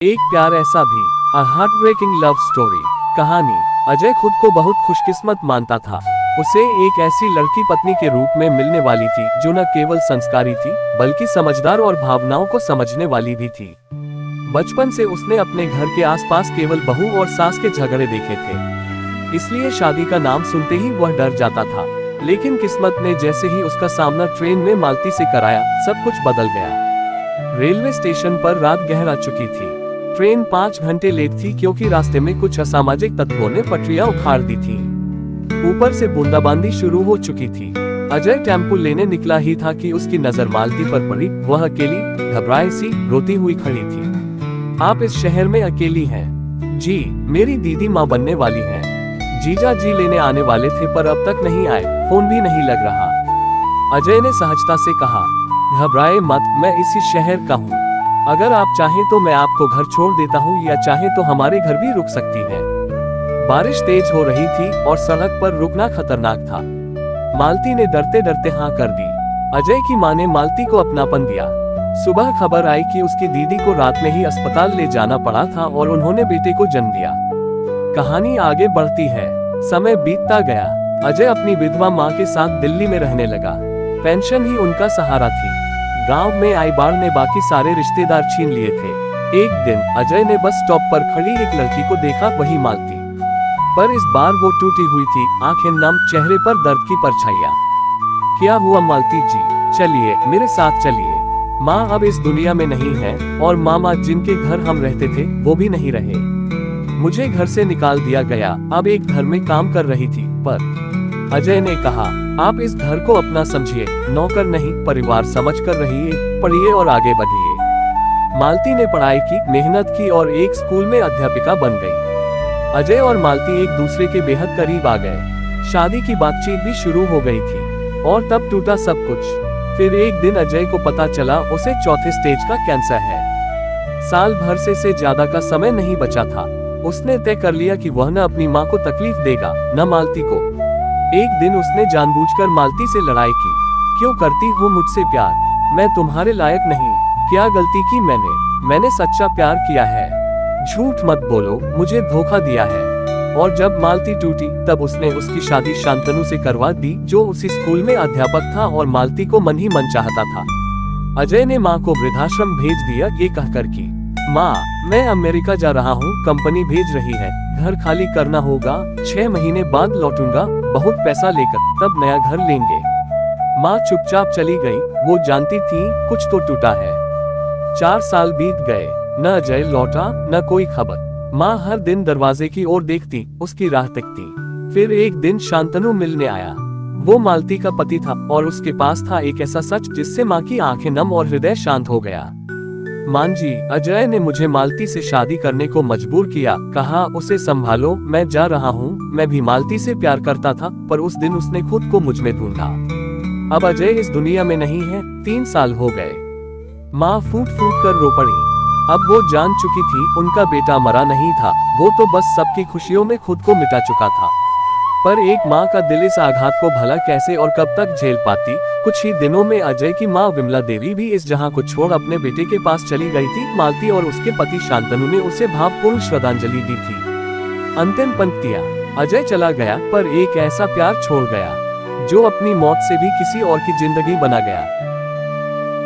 एक प्यार ऐसा भी, a heart breaking love story. कहानी। अजय खुद को बहुत खुशकिस्मत मानता था। उसे एक ऐसी लड़की पत्नी के रूप में मिलने वाली थी जो न केवल संस्कारी थी बल्कि समझदार और भावनाओं को समझने वाली भी थी। बचपन से उसने अपने घर के आसपास केवल बहू और सास के झगड़े देखे थे, इसलिए शादी का नाम सुनते ही वह डर जाता था। लेकिन किस्मत ने जैसे ही उसका सामना ट्रेन में मालती से कराया, सब कुछ बदल गया। रेलवे स्टेशन पर रात गहरा चुकी थी। ट्रेन 5 घंटे लेट थी क्योंकि रास्ते में कुछ असामाजिक तत्वों ने पटरियां उखाड़ दी थी। ऊपर से बूंदाबांदी शुरू हो चुकी थी। अजय टेम्पो लेने निकला ही था कि उसकी नजर मालती पर पड़ी। वह अकेली, घबराई सी, रोती हुई खड़ी थी। आप इस शहर में अकेली हैं? जी, मेरी दीदी माँ बनने वाली हैं। जीजा जी लेने आने वाले थे पर अब तक नहीं आए, फोन भी नहीं लग रहा। अजय ने सहजता से कहा, घबराए मत, मैं इसी शहर का हूँ। अगर आप चाहें तो मैं आपको घर छोड़ देता हूँ या चाहे तो हमारे घर भी रुक सकती हैं। बारिश तेज हो रही थी और सड़क पर रुकना खतरनाक था। मालती ने डरते डरते हाँ कर दी। अजय की माँ ने मालती को अपनापन दिया। सुबह खबर आई कि उसकी दीदी को रात में ही अस्पताल ले जाना पड़ा था और उन्होंने बेटे को जन्म दिया। कहानी आगे बढ़ती है। समय बीतता गया। अजय अपनी विधवा माँ के साथ दिल्ली में रहने लगा। पेंशन ही उनका सहारा थी। गांव में आई बाढ़ ने बाकी सारे रिश्तेदार छीन लिए थे। एक दिन अजय ने बस स्टॉप पर खड़ी एक लड़की को देखा, वही मालती। पर इस बार वो टूटी हुई थी, आंखें नम, चेहरे पर दर्द की परछाइयां। क्या हुआ मालती जी? चलिए मेरे साथ चलिए। माँ अब इस दुनिया में नहीं है और मामा जिनके घर हम रहते थे वो भी नहीं रहे। मुझे घर से निकाल दिया गया। अब एक घर में काम कर रही थी। पर अजय ने कहा, आप इस घर को अपना समझिए, नौकर नहीं, परिवार समझकर रहिए, पढ़िए और आगे बढ़िए। मालती ने पढ़ाई की, मेहनत की और एक स्कूल में अध्यापिका बन गई। अजय और मालती एक दूसरे के बेहद करीब आ गए। शादी की बातचीत भी शुरू हो गई थी और तब टूटा सब कुछ। फिर एक दिन अजय को पता चला उसे 4थे स्टेज का कैंसर है। साल भर से ज्यादा का समय नहीं बचा था। उसने तय कर लिया कि वह न अपनी माँ को तकलीफ देगा, न मालती को। एक दिन उसने जानबूझकर मालती से लड़ाई की। क्यों करती हो मुझसे प्यार? मैं तुम्हारे लायक नहीं। क्या गलती की मैंने सच्चा प्यार किया है। झूठ मत बोलो, मुझे धोखा दिया है। और जब मालती टूटी तब उसने उसकी शादी शांतनु से करवा दी, जो उसी स्कूल में अध्यापक था और मालती को मन ही मन चाहता था। अजय ने माँ को वृद्धाश्रम भेज दिया, ये कहकर कि माँ, मैं अमेरिका जा रहा हूँ, कंपनी भेज रही है, घर खाली करना होगा, 6 महीने बाद लौटूंगा, बहुत पैसा लेकर, तब नया घर लेंगे। माँ चुपचाप चली गई। वो जानती थी कुछ तो टूटा है। 4 साल बीत गए, न अजय लौटा न कोई खबर। माँ हर दिन दरवाजे की ओर देखती, उसकी राह तकती। फिर एक दिन शांतनु मिलने आया। वो मालती का पति था और उसके पास था एक ऐसा सच जिससे माँ की आंखें नम और हृदय शांत हो गया। मान जी, अजय ने मुझे मालती से शादी करने को मजबूर किया। कहा, उसे संभालो, मैं जा रहा हूँ। मैं भी मालती से प्यार करता था पर उस दिन उसने खुद को मुझ में ढूंढा। अब अजय इस दुनिया में नहीं है। 3 साल हो गए। माँ फूट फूट कर रो पड़ी। अब वो जान चुकी थी उनका बेटा मरा नहीं था, वो तो बस सबकी खुशियों में खुद को मिटा चुका था। पर एक माँ का दिल इस आघात को भला कैसे और कब तक झेल पाती? कुछ ही दिनों में अजय की माँ विमला देवी भी इस जहां को छोड़ अपने बेटे के पास चली गई थी। मालती और उसके पति शांतनु ने उसे भावपूर्ण श्रद्धांजलि दी थी। अंतिम पंक्तियां। अजय चला गया पर एक ऐसा प्यार छोड़ गया जो अपनी मौत से भी किसी और की जिंदगी बना गया।